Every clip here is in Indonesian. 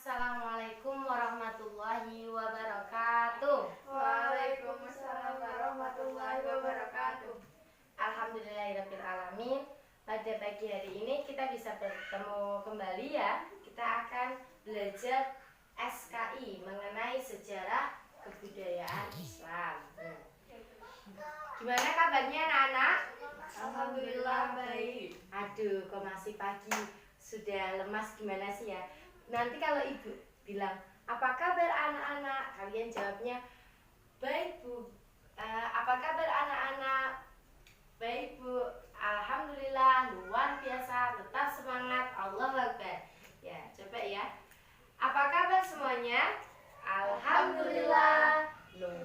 Assalamualaikum warahmatullahi wabarakatuh. Waalaikumsalam warahmatullahi wabarakatuh. Alhamdulillahirabbil alamin. Pada pagi hari ini kita bisa bertemu kembali ya. Kita akan belajar SKI mengenai sejarah kebudayaan Islam. Gimana kabarnya anak-anak? Alhamdulillah baik. Aduh, kok masih pagi sudah lemas gimana sih ya? Nanti kalau ibu bilang, apa kabar anak-anak? Kalian jawabnya, baik bu. Apa kabar anak-anak? Baik bu. Alhamdulillah, luar biasa, tetap semangat, Allahu Akbar. Ya, coba ya. Apa kabar semuanya? Alhamdulillah,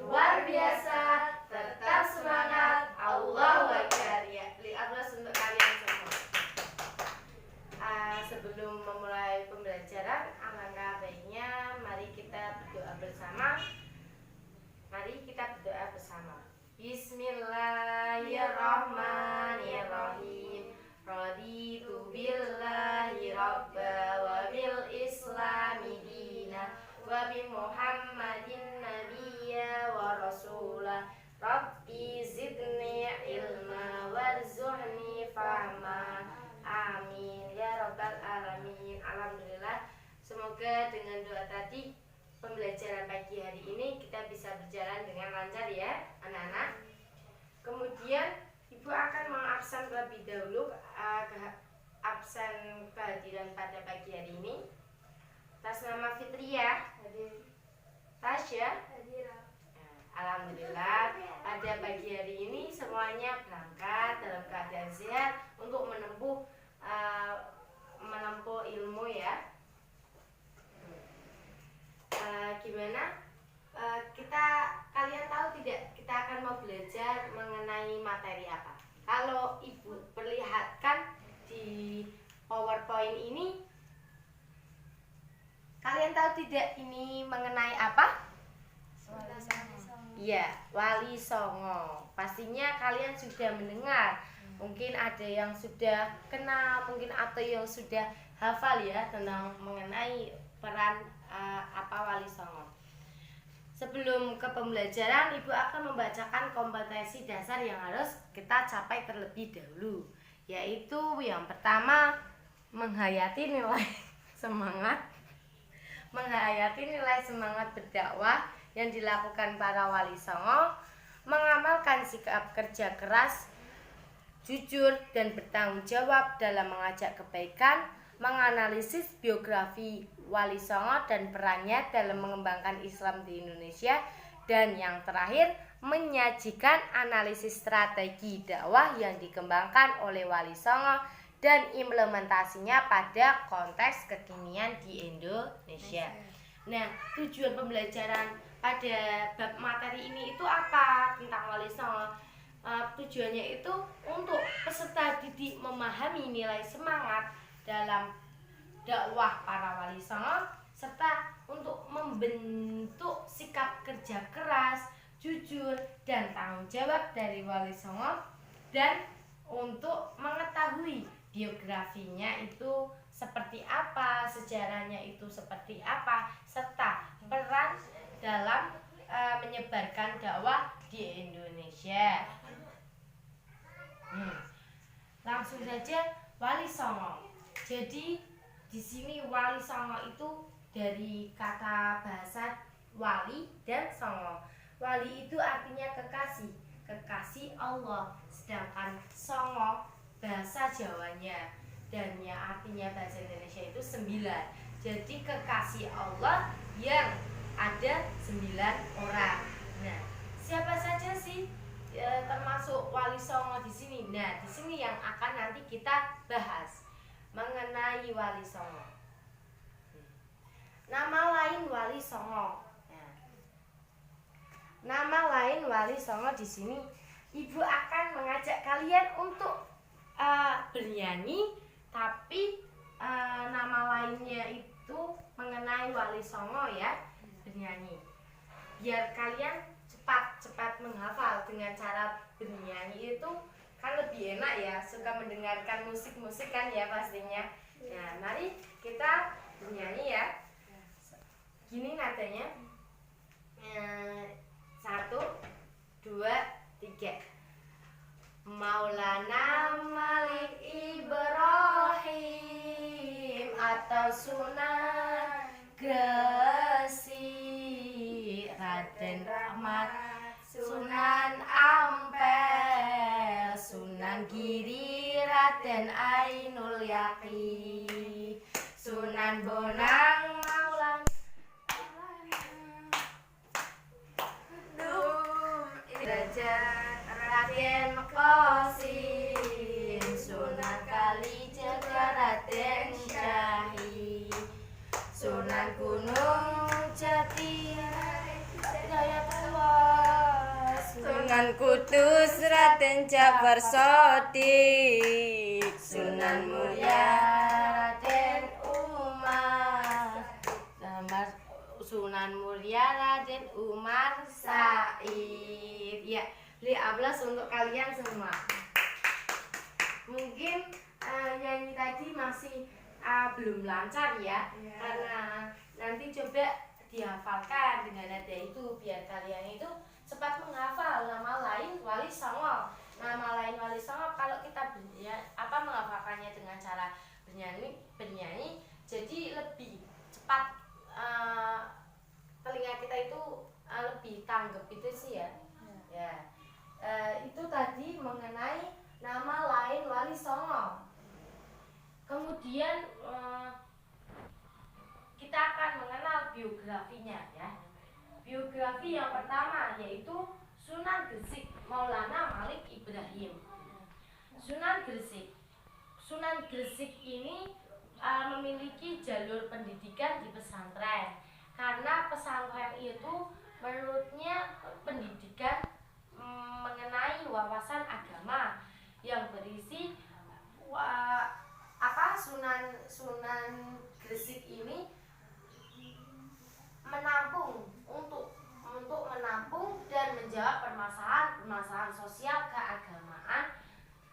luar biasa, tetap semangat, Allahu Akbar. Ya, lihatlah untuk kalian semua. Sebelum memulai pembelajaran, alangkah baiknya mari kita berdoa bersama. Mari kita berdoa bersama. Bismillahirrahmanirrahim. Raditu billahi rabba wa bil islami dina wa bi Muhammadin nabiyya wa rasulah. Rabbi zidni ilma warzuqni fahma. Amin ya rabbal alamin. Alhamdulillah. Semoga dengan doa tadi pembelajaran pagi hari ini kita bisa berjalan dengan lancar ya anak-anak. Kemudian ibu akan mengabsen terlebih dahulu absen kehadiran pada pagi hari ini. Atas nama Fitria hadir, Tasya Hadir. Alhamdulillah pada pagi hari ini semuanya berangkat dalam keadaan sehat untuk menempuh ilmu ya. Gimana? Kalian tahu tidak kita akan mau belajar mengenai materi apa? Kalau ibu perlihatkan di PowerPoint ini, kalian tahu tidak ini mengenai apa? Iya, Wali Songo. Pastinya kalian sudah mendengar. Mungkin ada yang sudah kenal, mungkin atau yang sudah hafal ya tentang mengenai peran apa Wali Songo. Sebelum ke pembelajaran, ibu akan membacakan kompetensi dasar yang harus kita capai terlebih dahulu. Yaitu yang pertama, menghayati nilai semangat. Menghayati nilai semangat berdakwah yang dilakukan para Wali Songo, mengamalkan sikap kerja keras, jujur dan bertanggung jawab dalam mengajak kebaikan, menganalisis biografi Wali Songo dan perannya dalam mengembangkan Islam di Indonesia, dan yang terakhir menyajikan analisis strategi dakwah yang dikembangkan oleh Wali Songo dan implementasinya pada konteks kekinian di Indonesia. Nah, tujuan pembelajaran pada bab materi ini itu apa tentang Wali Songo? Tujuannya itu untuk peserta didik memahami nilai semangat dalam dakwah para Wali Songo, serta untuk membentuk sikap kerja keras, jujur dan tanggung jawab dari Wali Songo, dan untuk mengetahui biografinya itu seperti apa, sejarahnya itu seperti apa, serta peran dalam menyebarkan dakwah di Indonesia. Langsung saja Wali Songo. Jadi di sini Wali Songo itu dari kata bahasa wali dan songo. Wali itu artinya kekasih, kekasih Allah. Sedangkan songo bahasa Jawanya, dan yang artinya bahasa Indonesia itu 9. Jadi kekasih Allah yang ada 9 orang. Nah, siapa saja sih termasuk Wali Songo di sini? Nah, di sini yang akan nanti kita bahas mengenai Wali Songo. Nama lain Wali Songo. Nah, nama lain Wali Songo di sini, ibu akan mengajak kalian untuk bernyanyi, tapi nama lainnya itu mengenai Wali Songo ya, bernyanyi. Biar kalian cepat menghafal dengan cara bernyanyi itu kan lebih enak ya, suka mendengarkan musik-musik kan ya pastinya. Nah, mari kita bernyanyi ya. Gini nadanya. 1, 2, 3. Maulana Malik Ibrahim atau Sunan Gresik, Raden Rahmat, Sunan Ampel, Sunan Giri, Raden Ainul Yakin, Sunan Bonang, Maulana Derajat, Raden Qasim, Sunan Kalijaga, Raden Syahid, Sunan Gunung Jati, Hidayatullah, Sunan Kudus, Raden Jabar Sodik, Sunan Muria, Raden Umar, Sunan Muria, Raden Umar Said. Ya, 15 untuk kalian semua. Mungkin nyanyi tadi masih belum lancar ya, karena nanti coba dihafalkan dengan nada itu biar kalian itu cepat menghafal nama lain Wali Songo. Nama lain Wali Songo kalau kita menghafalkannya dengan cara bernyanyi jadi lebih cepat, telinga kita itu lebih tanggap itu sih ya. Itu tadi mengenai nama lain Wali Songo. Kemudian kita akan mengenal biografinya ya. Biografi yang pertama yaitu Sunan Gresik Maulana Malik Ibrahim. Sunan Gresik ini memiliki jalur pendidikan di pesantren, karena pesantren itu menurutnya pendidikan mengenai wawasan agama yang berisi Sunan Gresik ini menampung untuk menampung dan menjawab permasalahan sosial keagamaan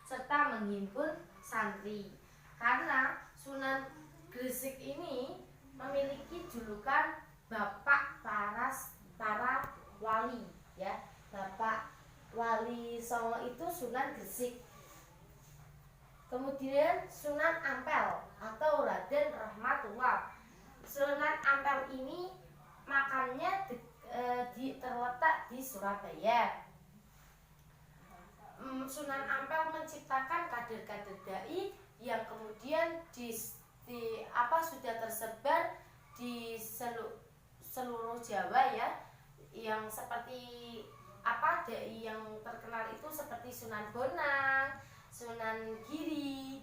serta menghimpun santri. Karena Sunan Gresik ini memiliki julukan Bapak para wali ya. Bapak Wali Songo itu Sunan Gresik. Kemudian Sunan Ampel atau Raden Rahmatullah. Sunan Ampel ini makamnya terletak di Surabaya. Sunan Ampel menciptakan kader-kader dai yang kemudian sudah tersebar di seluruh Jawa ya. Yang seperti dai yang terkenal itu seperti Sunan Bonang, Sunan Giri,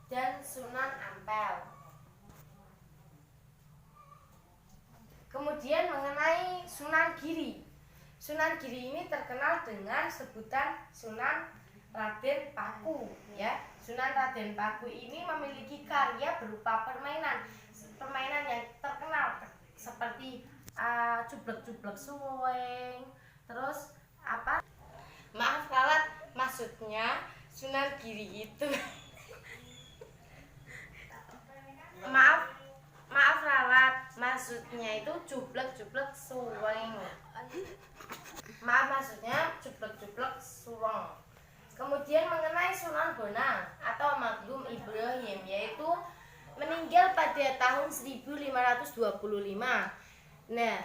dan Sunan Ampel. Kemudian mengenai Sunan Giri. Sunan Giri ini terkenal dengan sebutan Sunan Raden Paku ya. Sunan Raden Paku ini memiliki karya berupa permainan yang terkenal seperti cublek-cublek suweng, terus maaf ralat, maksudnya Sunan Giri itu maaf ralat, maksudnya itu cublek-cublek suweng. Maksudnya cublek-cublek suweng. Kemudian mengenai Sunan Bonang atau Maghlum Ibrahim, yaitu meninggal pada tahun 1525. Nah,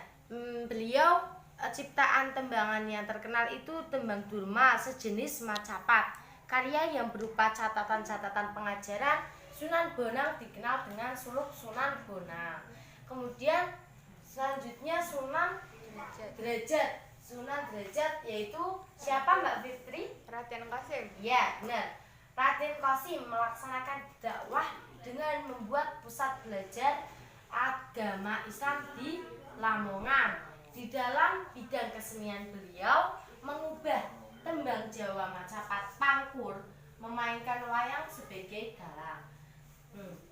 beliau ciptaan tembangan yang terkenal itu tembang Durma sejenis Macapat. Karya yang berupa catatan-catatan pengajaran Sunan Bonang dikenal dengan suluk Sunan Bonang. Kemudian selanjutnya Sunan Derajat. Sunan Derajat yaitu siapa Mbak Fitri? Raden Qasim. Ya, benar. Raden Qasim melaksanakan dakwah dengan membuat pusat belajar agama Islam di Lamongan. Di dalam bidang kesenian beliau mengubah tembang Jawa Macapat Pangkur, memainkan wayang sebagai dalang.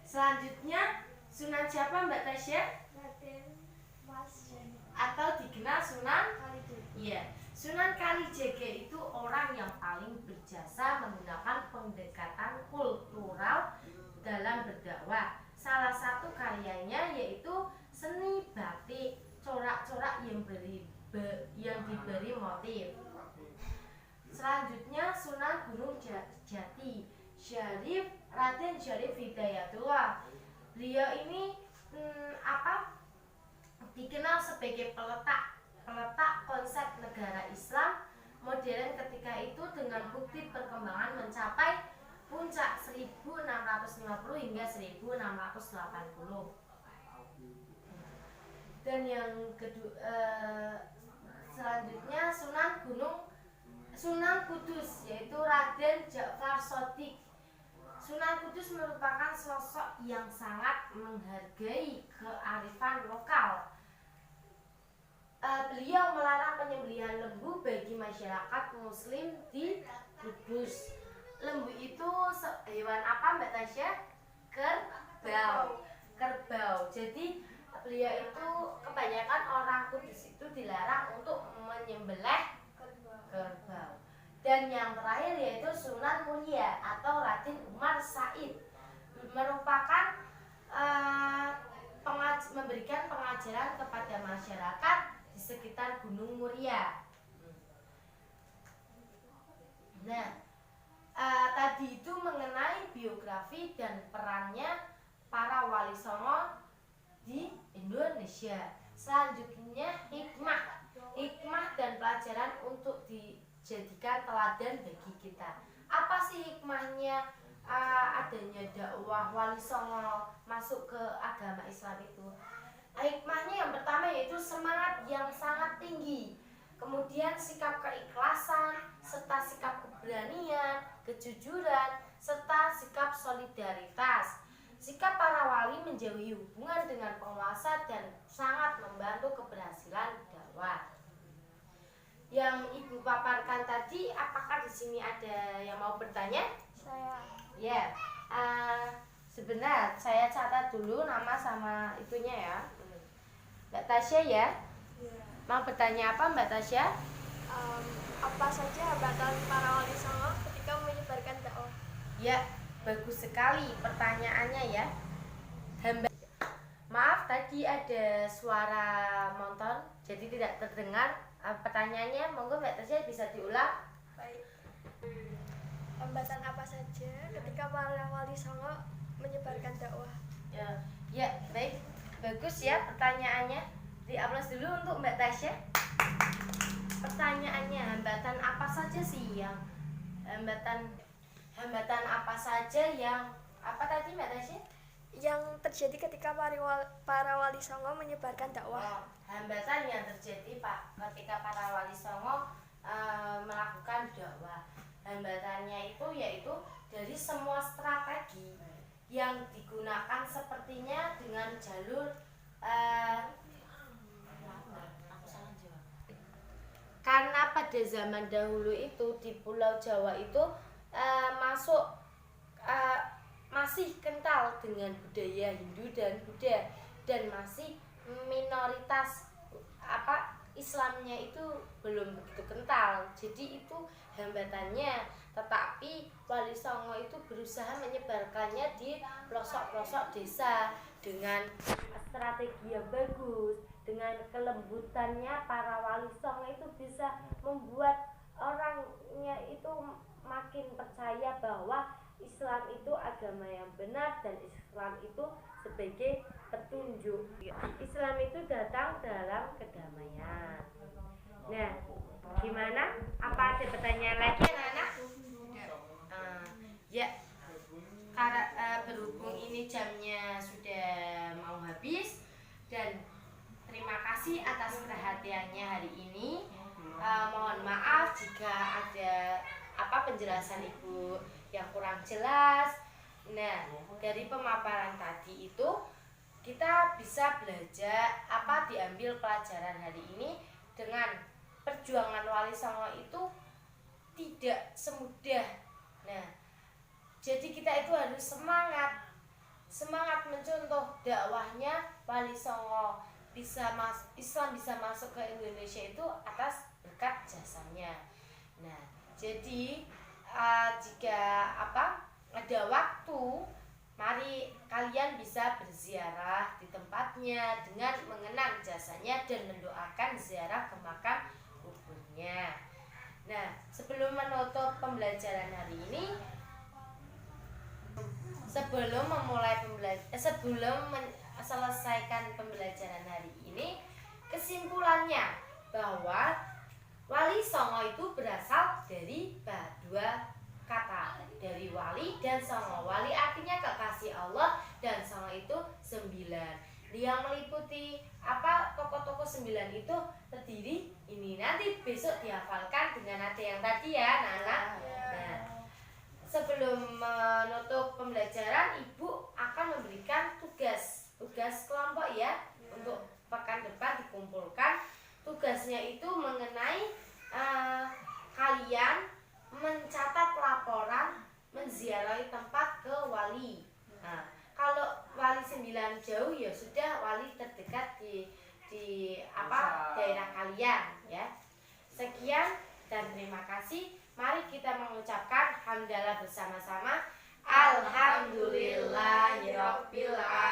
Selanjutnya Sunan siapa Mbak Tasya? Raden Mas Atau dikenal Sunan Kalijaga. Iya, Sunan Kalijaga itu orang yang paling berjasa menggunakan pendekatan kultural dalam berdakwah. Salah satu karyanya yaitu seni Selanjutnya Sunan Gunung Jati, Syarif Raden Syarif Hidayatullah. Beliau ini dikenal sebagai peletak konsep negara Islam modern ketika itu dengan bukti perkembangan mencapai puncak 1650 hingga 1680. Dan yang kedua, selanjutnya Sunan Kudus, yaitu Raden Ja'far Shadiq. Sunan Kudus merupakan sosok yang sangat menghargai kearifan lokal. Beliau melarang penyembelihan lembu bagi masyarakat Muslim di Kudus. Lembu itu hewan apa, Mbak Tasya? Kerbau. Jadi beliau itu, kebanyakan orang Kudus itu dilarang untuk menyembelih kerbau. Dan yang terakhir yaitu Sunan Muria atau Raden Umar Said, merupakan memberikan pengajaran kepada masyarakat di sekitar Gunung Muria. Nah, tadi itu mengenai biografi dan perannya para wali songo di Indonesia. Selanjutnya hikmah dan pelajaran untuk dijadikan teladan bagi kita. Apa sih hikmahnya adanya dakwah wali songo masuk ke agama Islam itu? Hikmahnya yang pertama yaitu semangat yang sangat tinggi, kemudian sikap keikhlasan, serta sikap keberanian, kejujuran, serta sikap solidaritas. Sikap para wali menjauhi hubungan dengan penguasa dan sangat membantu keberhasilan dakwah. Yang Ibu paparkan tadi, apakah di sini ada yang mau bertanya? Saya. Ya, sebentar saya catat dulu nama sama itunya ya. Mbak Tasya ya? Ya. Mau bertanya apa Mbak Tasya? Apa saja hambatan para wali songo ketika menyebarkan dakwah? Ya, bagus sekali pertanyaannya ya. Maaf tadi ada suara motor, jadi tidak terdengar pertanyaannya. Monggo Mbak Tasya bisa diulang. Baik. Hambatan apa saja ketika para wali songo menyebarkan dakwah? Ya, baik. Bagus ya pertanyaannya. Di-aplaus dulu untuk Mbak Tasya. Pertanyaannya, hambatan apa saja sih yang hambatan apa saja yang apa tadi Mbak Tasya? Yang terjadi ketika para wali songo menyebarkan dakwah. Hambatan yang terjadi ketika para wali songo melakukan dakwah. Hambatannya itu yaitu dari semua strategi yang digunakan, sepertinya dengan jalur karena pada zaman dahulu itu di Pulau Jawa itu masih kental dengan budaya Hindu dan Buddha, dan masih minoritas Islamnya itu belum begitu kental. Jadi itu hambatannya. Tetapi wali songo itu berusaha menyebarkannya di pelosok-pelosok desa dengan strategi yang bagus, dengan kelembutannya para wali songo itu bisa membuat orangnya itu makin percaya bahwa Islam itu agama yang benar dan Islam itu sebagai petunjuk. Islam itu datang dalam kedamaian. Nah, gimana? Apa ada pertanyaan lagi anak-anak? Ya, karena berhubung ini jamnya sudah mau habis, dan terima kasih atas perhatiannya hari ini. Mohon maaf jika ada penjelasan Ibu yang kurang jelas. Nah, dari pemaparan tadi itu kita bisa belajar diambil pelajaran hari ini, dengan perjuangan wali songo itu tidak semudah. Nah, jadi kita itu harus semangat mencontoh dakwahnya wali songo. Islam bisa masuk ke Indonesia itu atas berkat jasanya. Nah, jadi jika ada waktu, mari kalian bisa berziarah di tempatnya dengan mengenang jasanya dan mendoakan ziarah ke makam kuburnya. Nah, sebelum menutup pembelajaran hari ini, sebelum selesaikan pembelajaran hari ini, kesimpulannya bahwa Wali Songo itu berasal dari dua kata, dari wali dan songo. Wali artinya kekasih Allah dan songo itu 9. Yang meliputi tokoh-tokoh 9 itu terdiri ini. Nanti besok dihafalkan dengan nada yang tadi ya, anak-anak. Nah, sebelum menutup pembelajaran, Ibu akan memberikan tugas kelompok ya, untuk pekan depan dikumpulkan. Tugasnya itu mengenai kalian mencatat laporan menziarahi tempat ke wali. Nah, kalau wali 9 jauh ya sudah wali terdekat di daerah kalian ya. Sekian dan terima kasih. Mari kita mengucapkan hamdalah bersama-sama. Alhamdulillahirabbil alamin.